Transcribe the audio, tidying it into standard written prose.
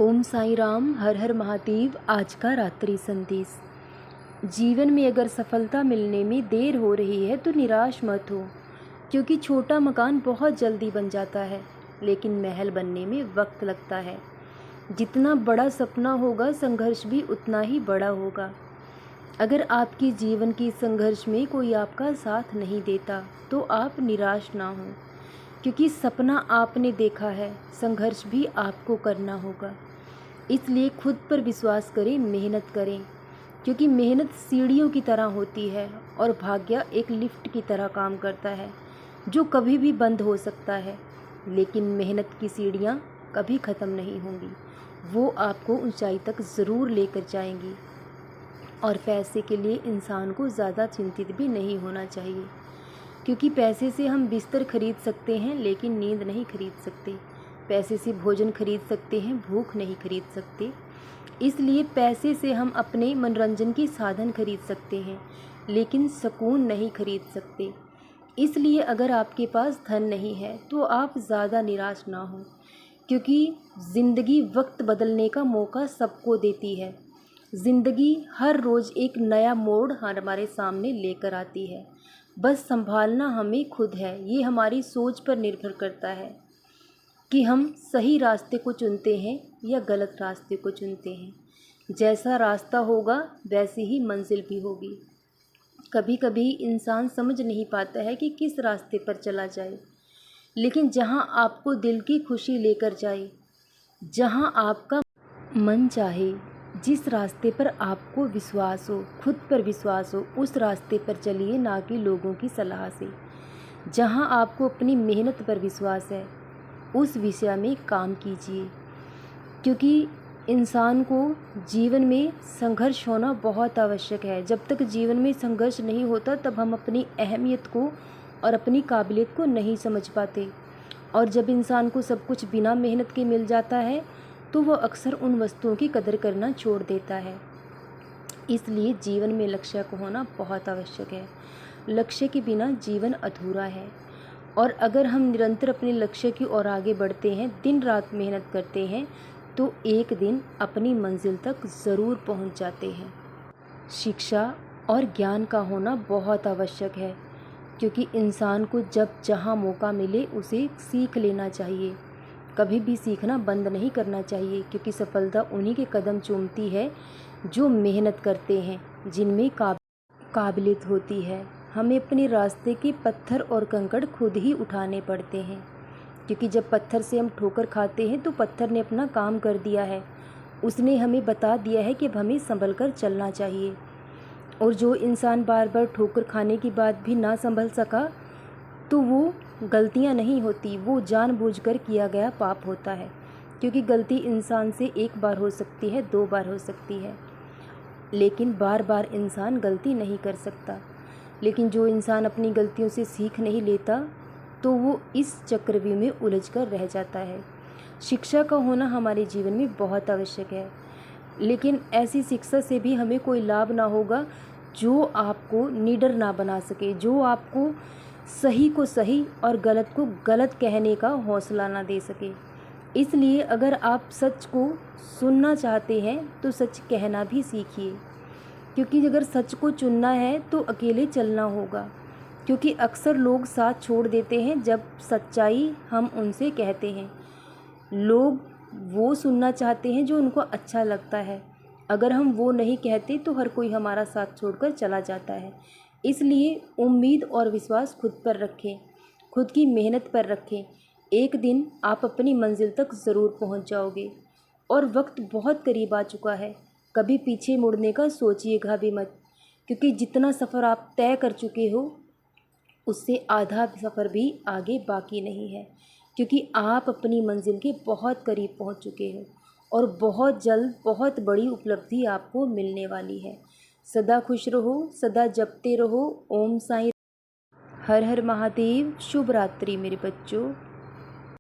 ओम साईं राम, हर हर महादेव। आज का रात्रि संदेश। जीवन में अगर सफलता मिलने में देर हो रही है तो निराश मत हो, क्योंकि छोटा मकान बहुत जल्दी बन जाता है, लेकिन महल बनने में वक्त लगता है। जितना बड़ा सपना होगा, संघर्ष भी उतना ही बड़ा होगा। अगर आपके जीवन की संघर्ष में कोई आपका साथ नहीं देता तो आप निराश ना हो, क्योंकि सपना आपने देखा है, संघर्ष भी आपको करना होगा। इसलिए खुद पर विश्वास करें, मेहनत करें, क्योंकि मेहनत सीढ़ियों की तरह होती है और भाग्य एक लिफ्ट की तरह काम करता है, जो कभी भी बंद हो सकता है। लेकिन मेहनत की सीढ़ियाँ कभी ख़त्म नहीं होंगी, वो आपको ऊंचाई तक ज़रूर लेकर जाएंगी। और पैसे के लिए इंसान को ज़्यादा चिंतित भी नहीं होना चाहिए, क्योंकि पैसे से हम बिस्तर खरीद सकते हैं, लेकिन नींद नहीं खरीद सकते। पैसे से भोजन खरीद सकते हैं, भूख नहीं खरीद सकते। इसलिए पैसे से हम अपने मनोरंजन के साधन खरीद सकते हैं, लेकिन सुकून नहीं खरीद सकते। इसलिए अगर आपके पास धन नहीं है तो आप ज़्यादा निराश ना हो, क्योंकि ज़िंदगी वक्त बदलने का मौका सबको देती है। ज़िंदगी हर रोज़ एक नया मोड़ हमारे सामने लेकर आती है। बस संभालना हमें खुद है। ये हमारी सोच पर निर्भर करता है कि हम सही रास्ते को चुनते हैं या गलत रास्ते को चुनते हैं। जैसा रास्ता होगा वैसी ही मंजिल भी होगी। कभी कभी इंसान समझ नहीं पाता है कि किस रास्ते पर चला जाए, लेकिन जहाँ आपको दिल की खुशी लेकर जाए, जहाँ आपका मन चाहे, जिस रास्ते पर आपको विश्वास हो, खुद पर विश्वास हो, उस रास्ते पर चलिए, ना कि लोगों की सलाह से। जहाँ आपको अपनी मेहनत पर विश्वास है, उस विषय में काम कीजिए, क्योंकि इंसान को जीवन में संघर्ष होना बहुत आवश्यक है। जब तक जीवन में संघर्ष नहीं होता तब हम अपनी अहमियत को और अपनी काबिलियत को नहीं समझ पाते। और जब इंसान को सब कुछ बिना मेहनत के मिल जाता है तो वह अक्सर उन वस्तुओं की कदर करना छोड़ देता है। इसलिए जीवन में लक्ष्य को होना बहुत आवश्यक है। लक्ष्य के बिना जीवन अधूरा है। और अगर हम निरंतर अपने लक्ष्य की ओर आगे बढ़ते हैं, दिन रात मेहनत करते हैं, तो एक दिन अपनी मंजिल तक ज़रूर पहुंच जाते हैं। शिक्षा और ज्ञान का होना बहुत आवश्यक है, क्योंकि इंसान को जब जहां मौका मिले उसे सीख लेना चाहिए। कभी भी सीखना बंद नहीं करना चाहिए, क्योंकि सफलता उन्हीं के कदम चूमती है जो मेहनत करते हैं, जिनमें काबिलियत होती है। हमें अपने रास्ते के पत्थर और कंकड़ खुद ही उठाने पड़ते हैं, क्योंकि जब पत्थर से हम ठोकर खाते हैं तो पत्थर ने अपना काम कर दिया है। उसने हमें बता दिया है कि अब हमें संभल कर चलना चाहिए। और जो इंसान बार बार ठोकर खाने के बाद भी ना संभल सका, तो वो गलतियां नहीं होती, वो जानबूझकर किया गया पाप होता है। क्योंकि गलती इंसान से एक बार हो सकती है, 2 बार हो सकती है, लेकिन बार बार इंसान गलती नहीं कर सकता। लेकिन जो इंसान अपनी गलतियों से सीख नहीं लेता तो वो इस चक्रव्यूह में उलझ कर रह जाता है। शिक्षा का होना हमारे जीवन में बहुत आवश्यक है, लेकिन ऐसी शिक्षा से भी हमें कोई लाभ ना होगा जो आपको निडर ना बना सके, जो आपको सही को सही और गलत को गलत कहने का हौसला ना दे सके। इसलिए अगर आप सच को सुनना चाहते हैं तो सच कहना भी सीखिए, क्योंकि अगर सच को चुनना है तो अकेले चलना होगा। क्योंकि अक्सर लोग साथ छोड़ देते हैं जब सच्चाई हम उनसे कहते हैं। लोग वो सुनना चाहते हैं जो उनको अच्छा लगता है। अगर हम वो नहीं कहते तो हर कोई हमारा साथ छोड़कर चला जाता है। इसलिए उम्मीद और विश्वास खुद पर रखें, खुद की मेहनत पर रखें। एक दिन आप अपनी मंजिल तक ज़रूर पहुंच जाओगे। और वक्त बहुत करीब आ चुका है, कभी पीछे मुड़ने का सोचिएगा भी मत, क्योंकि जितना सफ़र आप तय कर चुके हो उससे आधा सफ़र भी आगे बाकी नहीं है। क्योंकि आप अपनी मंजिल के बहुत करीब पहुंच चुके हो और बहुत जल्द बहुत बड़ी उपलब्धि आपको मिलने वाली है। सदा खुश रहो, सदा जपते रहो। ओम साईं, हर हर महादेव। शुभ रात्रि मेरे बच्चों।